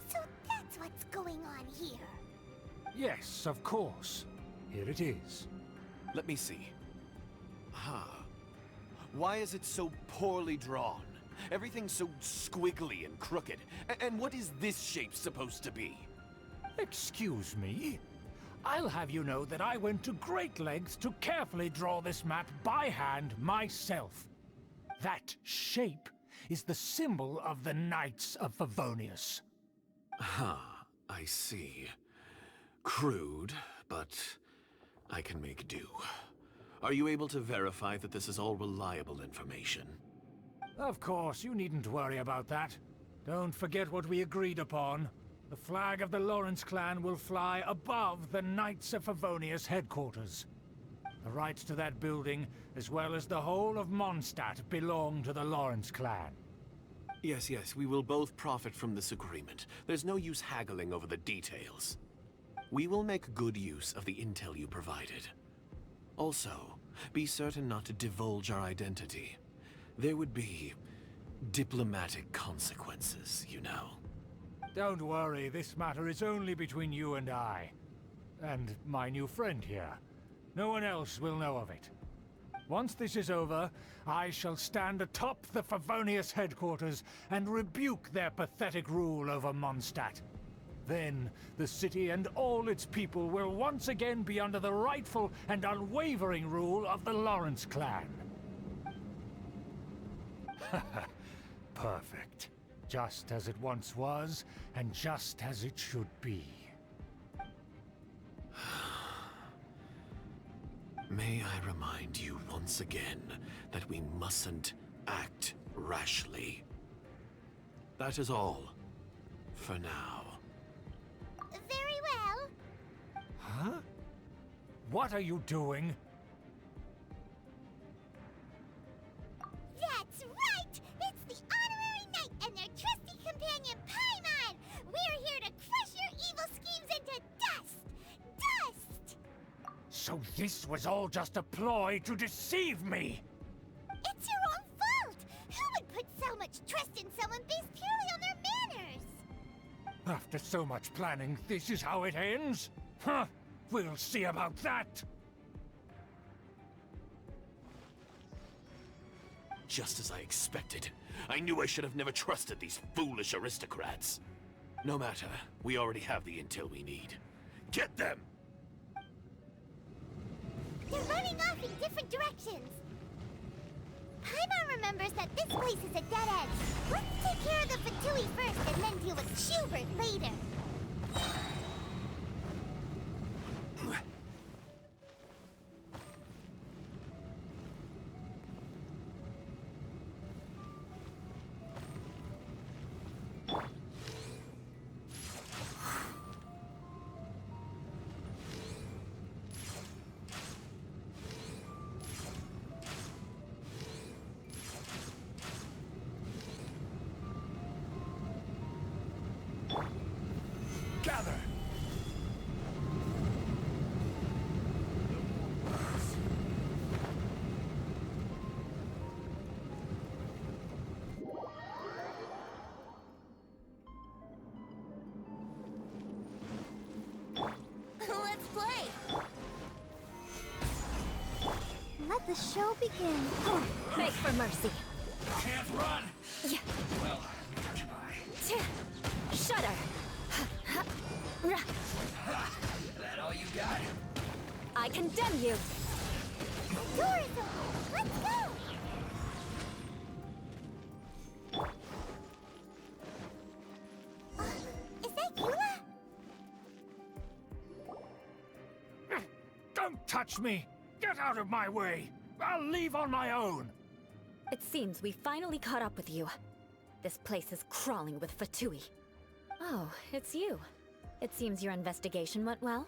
so that's what's going on here. Yes, of course. Here it is. Let me see. Why is it so poorly drawn? Everything's so squiggly and crooked. And what is this shape supposed to be? Excuse me? I'll have you know that I went to great lengths to carefully draw this map by hand myself. That shape is the symbol of the Knights of Favonius. I see. Crude, but I can make do. Are you able to verify that this is all reliable information? Of course, you needn't worry about that. Don't forget what we agreed upon. The flag of the Lawrence clan will fly above the Knights of Favonius headquarters. The rights to that building, as well as the whole of Mondstadt, belong to the Lawrence clan. Yes, we will both profit from this agreement. There's no use haggling over the details. We will make good use of the intel you provided. Also, be certain not to divulge our identity. There would be diplomatic consequences, you know. Don't worry, this matter is only between you and I. And my new friend here. No one else will know of it. Once this is over, I shall stand atop the Favonius headquarters and rebuke their pathetic rule over Mondstadt. Then, the city and all its people will once again be under the rightful and unwavering rule of the Lawrence clan. Perfect. Just as it once was, and just as it should be. May I remind you once again that we mustn't act rashly. That is all, for now. Very well. Huh? What are you doing? That's right! It's the honorary knight and their trusty companion So this was all just a ploy to deceive me! It's your own fault! Who would put so much trust in someone based purely on their manners? After so much planning, this is how it ends? Huh! We'll see about that! Just as I expected. I knew I should have never trusted these foolish aristocrats. No matter, we already have the intel we need. Get them! They're running off in different directions. Paimon remembers that this place is a dead end. Let's take care of the Fatui first and then deal with Schubert later. Gather! Let's play! Let the show begin. Beg for mercy. Can't run! Yeah. Well, neither can I. Shudder. That all you got? I condemn you. The door is open. Let's go! Is that Eula? Don't touch me! Get out of my way! I'll leave on my own! It seems we finally caught up with you. This place is crawling with Fatui. Oh, it's you. It seems your investigation went well.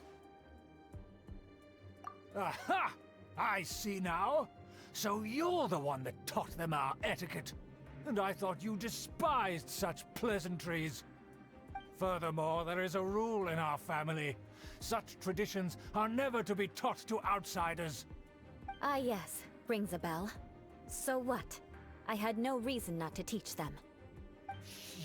Aha! I see now. So you're the one that taught them our etiquette. And I thought you despised such pleasantries. Furthermore, there is a rule in our family. Such traditions are never to be taught to outsiders. Ah yes, rings a bell. So what? I had no reason not to teach them.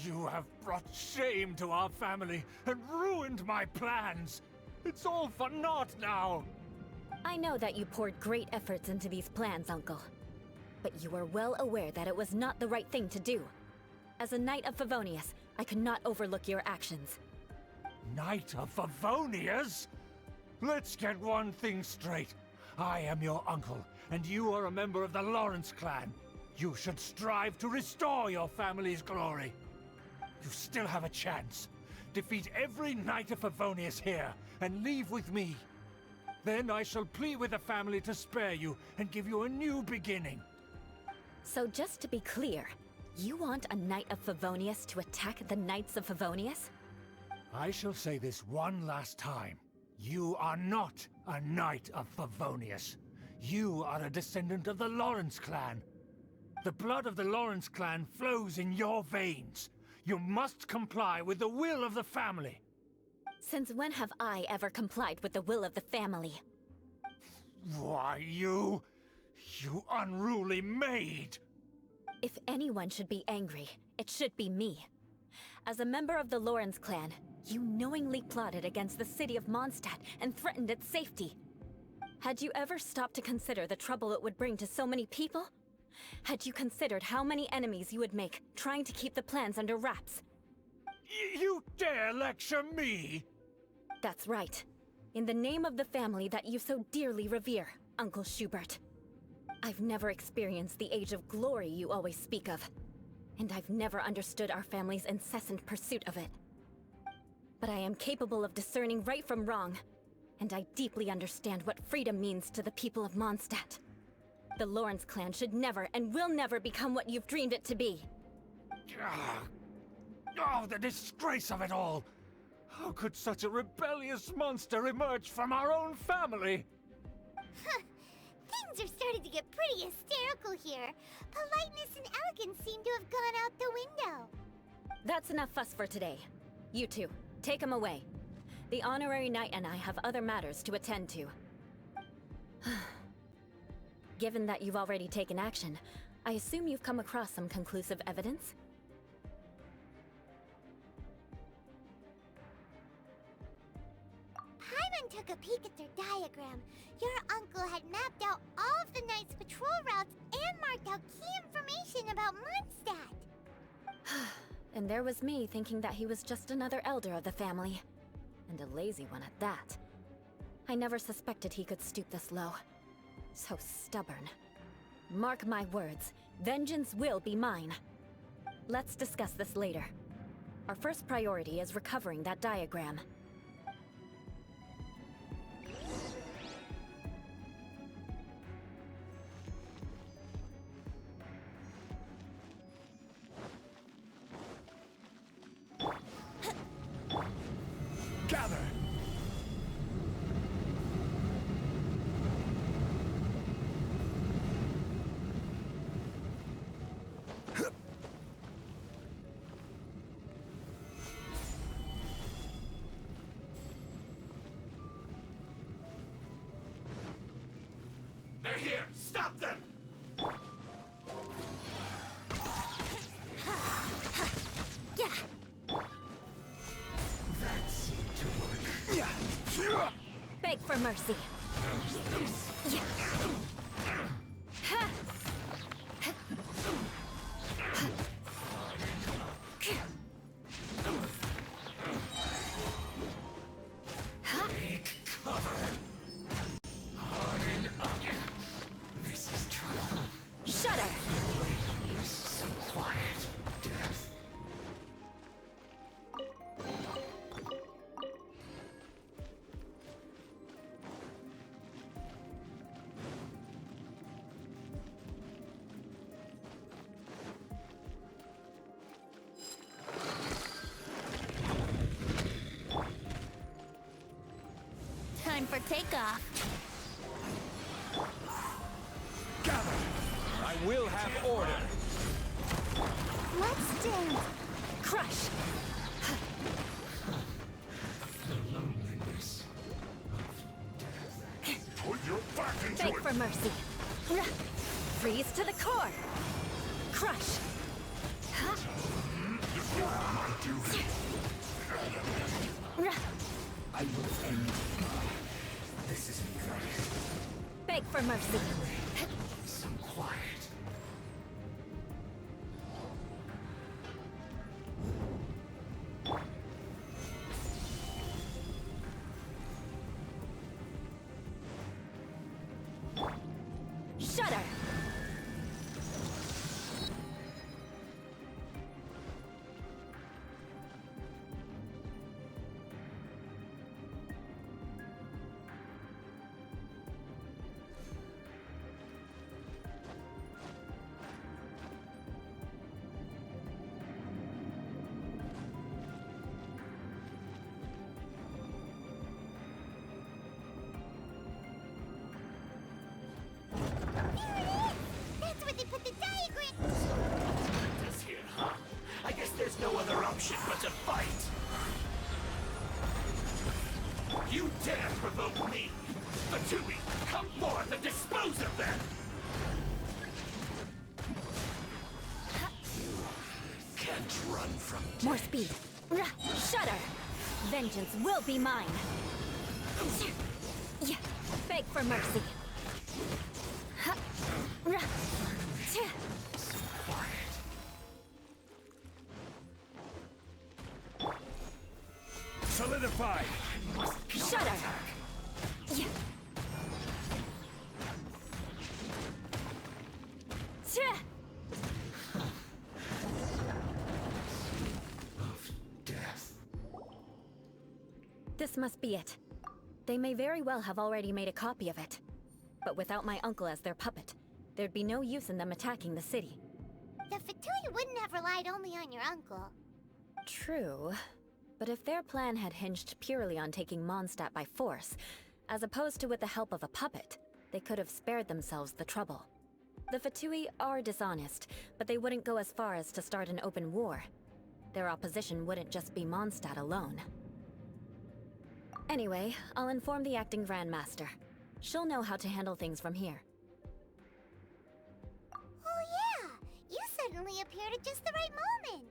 You have brought shame to our family and ruined my plans. It's all for naught now. I know that you poured great efforts into these plans, Uncle. But you were well aware that it was not the right thing to do. As a Knight of Favonius, I could not overlook your actions. Knight of Favonius? Let's get one thing straight. I am your uncle, and you are a member of the Lawrence clan. You should strive to restore your family's glory. You still have a chance. Defeat every Knight of Favonius here, and leave with me. Then I shall plead with the family to spare you and give you a new beginning. So just to be clear, you want a Knight of Favonius to attack the Knights of Favonius? I shall say this one last time. You are not a Knight of Favonius. You are a descendant of the Lawrence clan. The blood of the Lawrence clan flows in your veins. You must comply with the will of the family. Since when have I ever complied with the will of the family? Why, you unruly maid! If anyone should be angry, it should be me. As a member of the Lawrence clan, you knowingly plotted against the city of Mondstadt and threatened its safety. Had you ever stopped to consider the trouble it would bring to so many people? Had you considered how many enemies you would make trying to keep the plans under wraps? You dare lecture me? That's right. In the name of the family that you so dearly revere, Uncle Schubert. I've never experienced the age of glory you always speak of. And I've never understood our family's incessant pursuit of it. But I am capable of discerning right from wrong, and I deeply understand what freedom means to the people of Mondstadt. The Lawrence clan should never and will never become what you've dreamed it to be. Oh, the disgrace of it all! How could such a rebellious monster emerge from our own family? Things are starting to get pretty hysterical here. Politeness and elegance seem to have gone out the window. That's enough fuss for today. You two, take him away. The honorary knight and I have other matters to attend to. Given that you've already taken action, I assume you've come across some conclusive evidence? Paimon took a peek at their diagram. Your uncle had mapped out all of the Knight's patrol routes and marked out key information about Mondstadt. And there was me thinking that he was just another elder of the family. And a lazy one at that. I never suspected he could stoop this low. So stubborn. Mark my words, vengeance will be mine. Let's discuss this later. Our first priority is recovering that diagram. Gather! They're here! Stop them! Beg for mercy. Yeah. Ha! Take cover! Harden up! This is trouble. Shudder! So quiet. Death. Time for takeoff. Gather! I will have order. Let's dance. Crush! Put your back into Beg for mercy. Freeze to the core. Crush! my duty. I will end. This isn't right. Beg for mercy. So quiet. Shudder! That's where they put the diagram. This here, huh? I guess there's no other option but to fight. You dare provoke me! Fatui, come forth and dispose of them! You can't run from More speed. Shudder! Vengeance will be mine. Yeah. Beg for mercy. Solidify! Shudder! Yeah. death. This must be it. They may very well have already made a copy of it. But without my uncle as their puppet, there'd be no use in them attacking the city. The Fatui wouldn't have relied only on your uncle. True. But if their plan had hinged purely on taking Mondstadt by force, as opposed to with the help of a puppet, they could have spared themselves the trouble. The Fatui are dishonest, but they wouldn't go as far as to start an open war. Their opposition wouldn't just be Mondstadt alone. Anyway, I'll inform the acting Grand Master. She'll know how to handle things from here. suddenly appeared at just the right moment.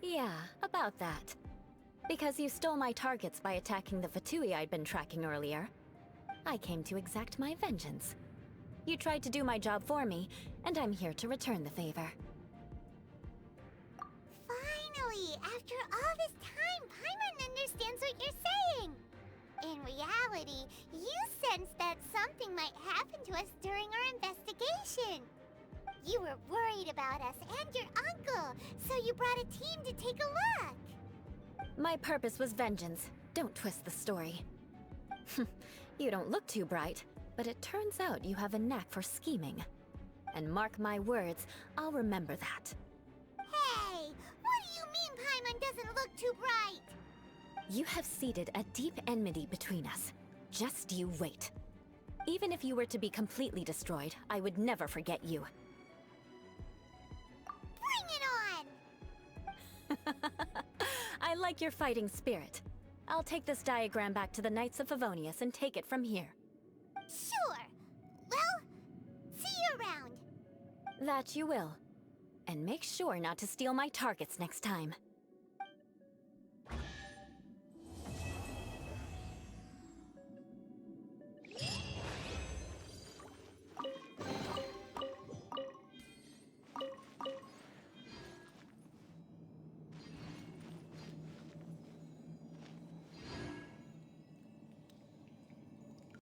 Yeah, about that. Because you stole my targets by attacking the Fatui I'd been tracking earlier. I came to exact my vengeance. You tried to do my job for me, and I'm here to return the favor. Finally, after all this time, Paimon understands what you're saying. In reality, you sensed that something might happen to us during our investigation. You were worried about us and your uncle, so you brought a team to take a look. My purpose was vengeance. Don't twist the story. You don't look too bright, but it turns out you have a knack for scheming. And mark my words, I'll remember that. Hey, what do you mean Paimon doesn't look too bright? You have seeded a deep enmity between us. Just you wait. Even if you were to be completely destroyed, I would never forget you. Bring it on! I like your fighting spirit. I'll take this diagram back to the Knights of Favonius and take it from here. Sure. Well, see you around. That you will. And make sure not to steal my targets next time.